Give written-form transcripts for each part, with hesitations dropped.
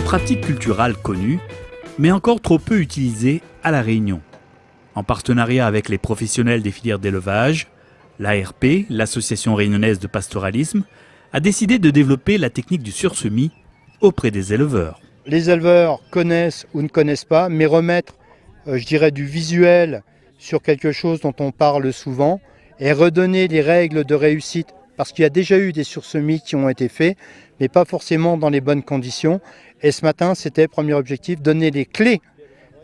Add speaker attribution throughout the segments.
Speaker 1: pratique culturale connue, mais encore trop peu utilisée à La Réunion. En partenariat avec les professionnels des filières d'élevage, l'ARP, l'Association réunionnaise de pastoralisme, a décidé de développer la technique du sursemis auprès des éleveurs.
Speaker 2: Les éleveurs connaissent ou ne connaissent pas, mais remettre, je dirais, du visuel sur quelque chose dont on parle souvent et redonner les règles de réussite, parce qu'il y a déjà eu des sursemis qui ont été faits, mais pas forcément dans les bonnes conditions. Et ce matin, c'était premier objectif, donner les clés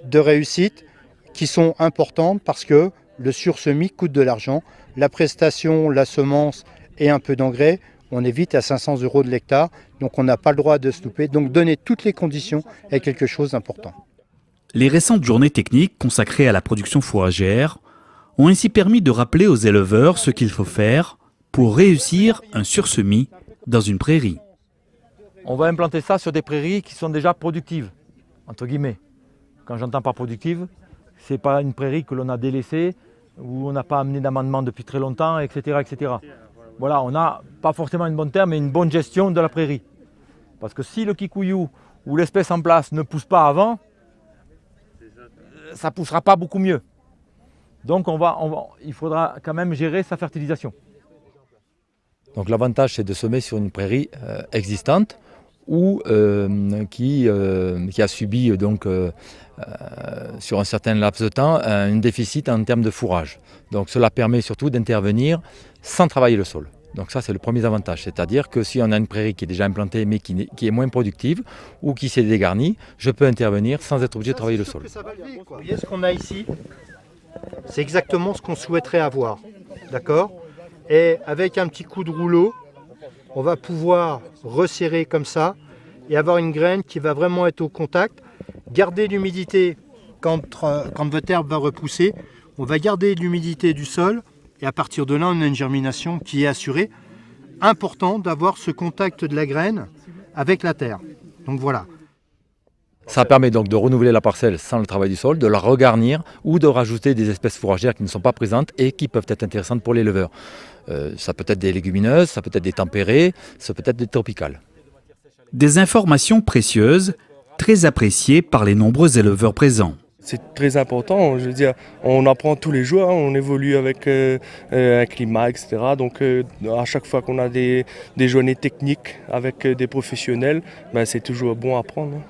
Speaker 2: de réussite qui sont importantes parce que le sursemis coûte de l'argent. La prestation, la semence et un peu d'engrais, on est vite à 500 € de l'hectare, donc on n'a pas le droit de se louper. Donc donner toutes les conditions est quelque chose d'important.
Speaker 1: Les récentes journées techniques consacrées à la production fourragère ont ainsi permis de rappeler aux éleveurs ce qu'il faut faire pour réussir un sursemis dans une prairie.
Speaker 3: On va implanter ça sur des prairies qui sont déjà productives, entre guillemets. Quand j'entends par productive, ce n'est pas une prairie que l'on a délaissée, où on n'a pas amené d'amendement depuis très longtemps, etc., etc. Voilà, on n'a pas forcément une bonne terre, mais une bonne gestion de la prairie. Parce que si le kikuyu ou l'espèce en place ne pousse pas avant, ça ne poussera pas beaucoup mieux. Donc il faudra quand même gérer sa fertilisation. Donc l'avantage, c'est de semer sur une prairie existante ou qui a subi donc, sur un certain laps de temps un déficit en termes de fourrage. Donc cela permet surtout d'intervenir sans travailler le sol. Donc ça, c'est le premier avantage, c'est-à-dire que si on a une prairie qui est déjà implantée mais qui est moins productive ou qui s'est dégarnie, je peux intervenir sans être obligé de travailler le sol.
Speaker 2: Vous voyez ce qu'on a ici, c'est exactement ce qu'on souhaiterait avoir, d'accord ? Et avec un petit coup de rouleau, on va pouvoir resserrer comme ça et avoir une graine qui va vraiment être au contact. Garder l'humidité quand votre herbe va repousser, on va garder l'humidité du sol. Et à partir de là, on a une germination qui est assurée. Important d'avoir ce contact de la graine avec la terre. Donc voilà.
Speaker 3: Ça permet donc de renouveler la parcelle sans le travail du sol, de la regarnir ou de rajouter des espèces fourragères qui ne sont pas présentes et qui peuvent être intéressantes pour l'éleveur. Ça peut être des légumineuses, ça peut être des tempérées, ça peut être des tropicales.
Speaker 1: Des informations précieuses, très appréciées par les nombreux éleveurs présents.
Speaker 4: C'est très important, je veux dire, on apprend tous les jours, hein, on évolue avec un climat, etc. Donc à chaque fois qu'on a des journées techniques avec des professionnels, ben, c'est toujours bon à apprendre. Hein.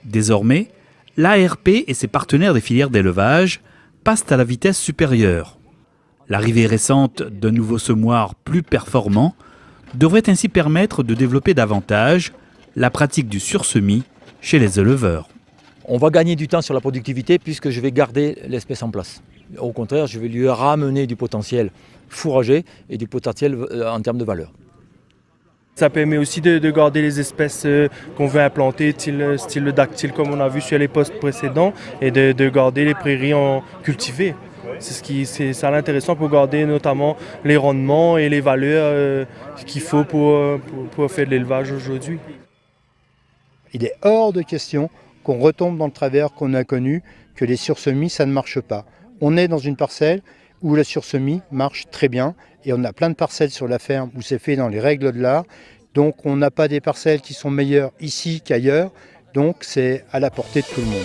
Speaker 1: Désormais, l'ARP et ses partenaires des filières d'élevage passent à la vitesse supérieure. L'arrivée récente d'un nouveau semoir plus performant devrait ainsi permettre de développer davantage la pratique du sursemis chez les éleveurs.
Speaker 3: On va gagner du temps sur la productivité puisque je vais garder l'espèce en place. Au contraire, je vais lui ramener du potentiel fourrager et du potentiel en termes de valeur.
Speaker 4: Ça permet aussi de garder les espèces qu'on veut implanter, style le dactyle comme on a vu sur les postes précédents, et de garder les prairies cultivées. C'est ça l'intéressant pour garder notamment les rendements et les valeurs qu'il faut pour faire de l'élevage aujourd'hui.
Speaker 2: Il est hors de question qu'on retombe dans le travers qu'on a connu, que les sursemis, ça ne marche pas. On est dans une parcelle où le sursemis marche très bien et on a plein de parcelles sur la ferme où c'est fait dans les règles de l'art. Donc on n'a pas des parcelles qui sont meilleures ici qu'ailleurs, donc c'est à la portée de tout le monde.